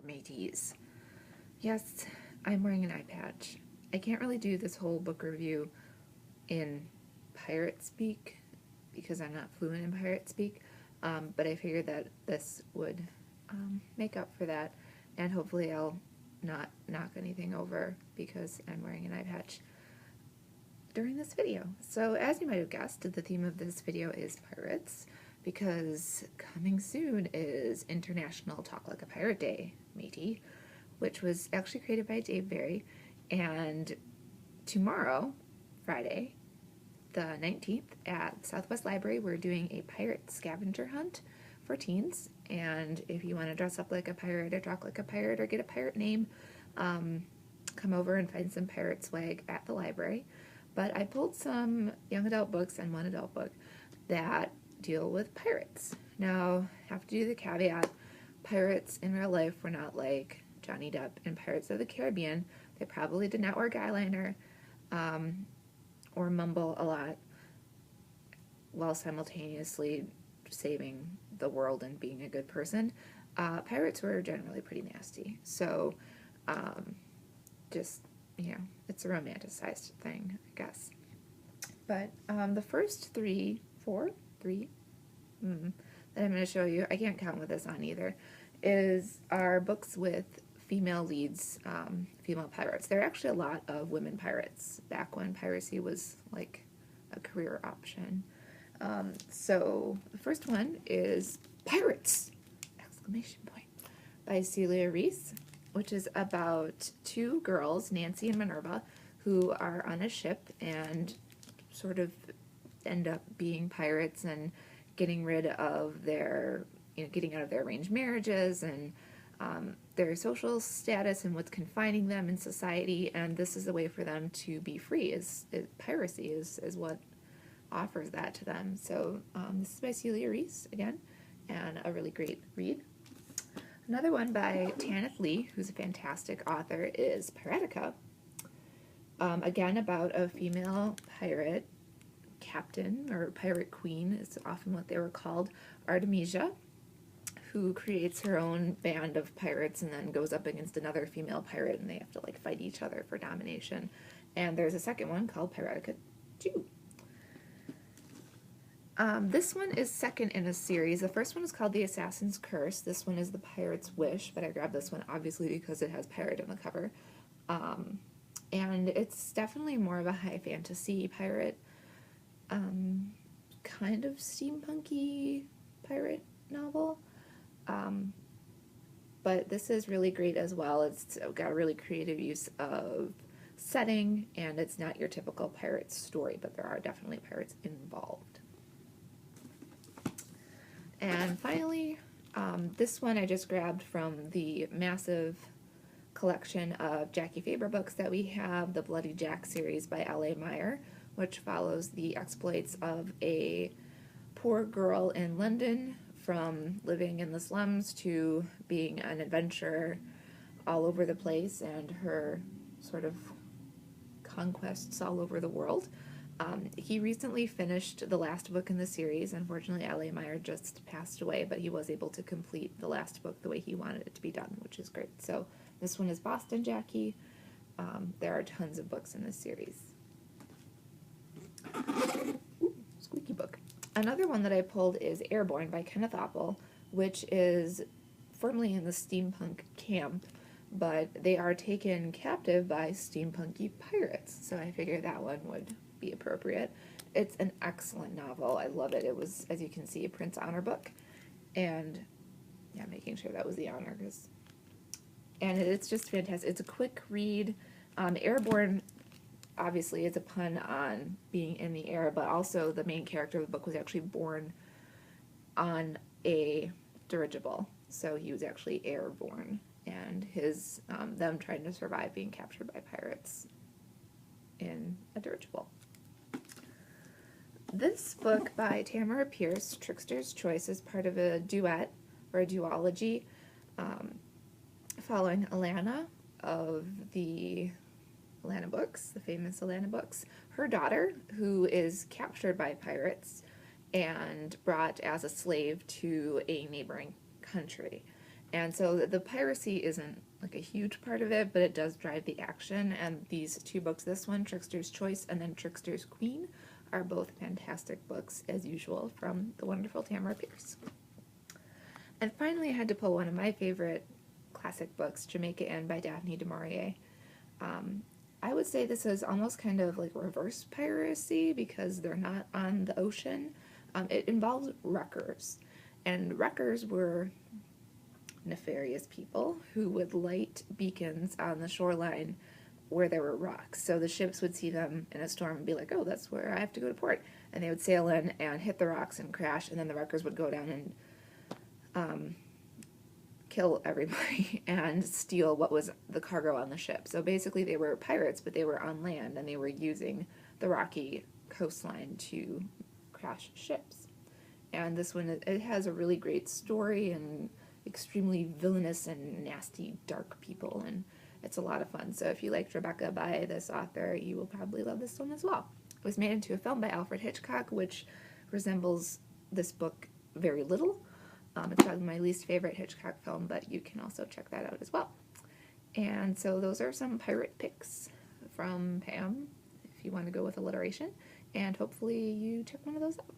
mateys. Yes, I'm wearing an eye patch. I can't really do this whole book review in pirate speak because I'm not fluent in pirate speak, but I figured that this would make up for that, and hopefully I'll not knock anything over because I'm wearing an eye patch during this video. So as you might have guessed, the theme of this video is pirates, because coming soon is International Talk Like a Pirate Day, matey, which was actually created by Dave Barry, and tomorrow, Friday, the 19th, at Southwest Library, we're doing a pirate scavenger hunt for teens, and if you want to dress up like a pirate or talk like a pirate or get a pirate name, come over and find some pirate swag at the library. But I pulled some young adult books and one adult book that deal with pirates. Now, I have to do the caveat, pirates in real life were not like Johnny Depp in Pirates of the Caribbean. They probably did not wear eyeliner or mumble a lot while simultaneously saving the world and being a good person. Pirates were generally pretty nasty. So, just, you know, it's a romanticized thing, I guess. But the first three that I'm going to show you, I can't count with this on either, are books with female leads, female pirates. There are actually a lot of women pirates back when piracy was like a career option. So the first one is Pirates! Exclamation point, by Celia Reese, which is about two girls, Nancy and Minerva, who are on a ship and sort of end up being pirates and getting rid of their, getting out of their arranged marriages and their social status and what's confining them in society, and this is a way for them to be free. Piracy is what offers that to them. So this is by Celia Reese, again, and a really great read. Another one by Tanith Lee, who's a fantastic author, is Parado. Again, about a female pirate captain, or pirate queen is often what they were called, Artemisia, who creates her own band of pirates and then goes up against another female pirate and they have to like fight each other for domination. And there's a second one called Parado 2. This one is second in a series. The first one is called The Assassin's Curse. This one is The Pirate's Wish, but I grabbed this one obviously because it has pirate in the cover. And it's definitely more of a high fantasy pirate, kind of steampunky pirate novel. But this is really great as well. It's got a really creative use of setting, and it's not your typical pirate story, but there are definitely pirates involved. And finally, this one I just grabbed from the massive collection of Jackie Faber books that we have, the Bloody Jack series by L.A. Meyer, which follows the exploits of a poor girl in London from living in the slums to being an adventurer all over the place and her sort of conquests all over the world. He recently finished the last book in the series. Unfortunately, L.A. Meyer just passed away, but he was able to complete the last book the way he wanted it to be done, which is great. So this one is Boston Jackie. There are tons of books in this series. Ooh, squeaky book. Another one that I pulled is Airborne by Kenneth Apple, which is firmly in the steampunk camp, but they are taken captive by steampunky pirates, so I figured that one would be appropriate. It's an excellent novel. I love it. It was, as you can see, a Prince Honor book, and yeah, making sure that was the honor, and it's just fantastic. It's a quick read. Airborne obviously is a pun on being in the air, but also the main character of the book was actually born on a dirigible, so he was actually airborne, and them trying to survive being captured by pirates in a dirigible. This book by Tamara Pierce, Tricksters Choice, is part of a duet, or a duology, following Alana of the Alana books, the famous Alana books, her daughter, who is captured by pirates and brought as a slave to a neighboring country. And so the piracy isn't like a huge part of it, but it does drive the action. And these two books, this one, Trickster's Choice, and then Trickster's Queen, are both fantastic books, as usual, from the wonderful Tamara Pierce. And finally, I had to pull one of my favorite classic books, Jamaica End by Daphne du Maurier. I would say this is almost kind of like reverse piracy because they're not on the ocean. It involves wreckers, and wreckers were nefarious people who would light beacons on the shoreline where there were rocks. So the ships would see them in a storm and be like, oh, that's where I have to go to port. And they would sail in and hit the rocks and crash, and then the wreckers would go down and kill everybody and steal what was the cargo on the ship. So basically they were pirates, but they were on land, and they were using the rocky coastline to crash ships. And this one, it has a really great story and extremely villainous and nasty, dark people, and it's a lot of fun. So if you liked Rebecca by this author, you will probably love this one as well. It was made into a film by Alfred Hitchcock, which resembles this book very little. It's probably my least favorite Hitchcock film, but you can also check that out as well. And so those are some pirate picks from Pam, if you want to go with alliteration, and hopefully you check one of those out.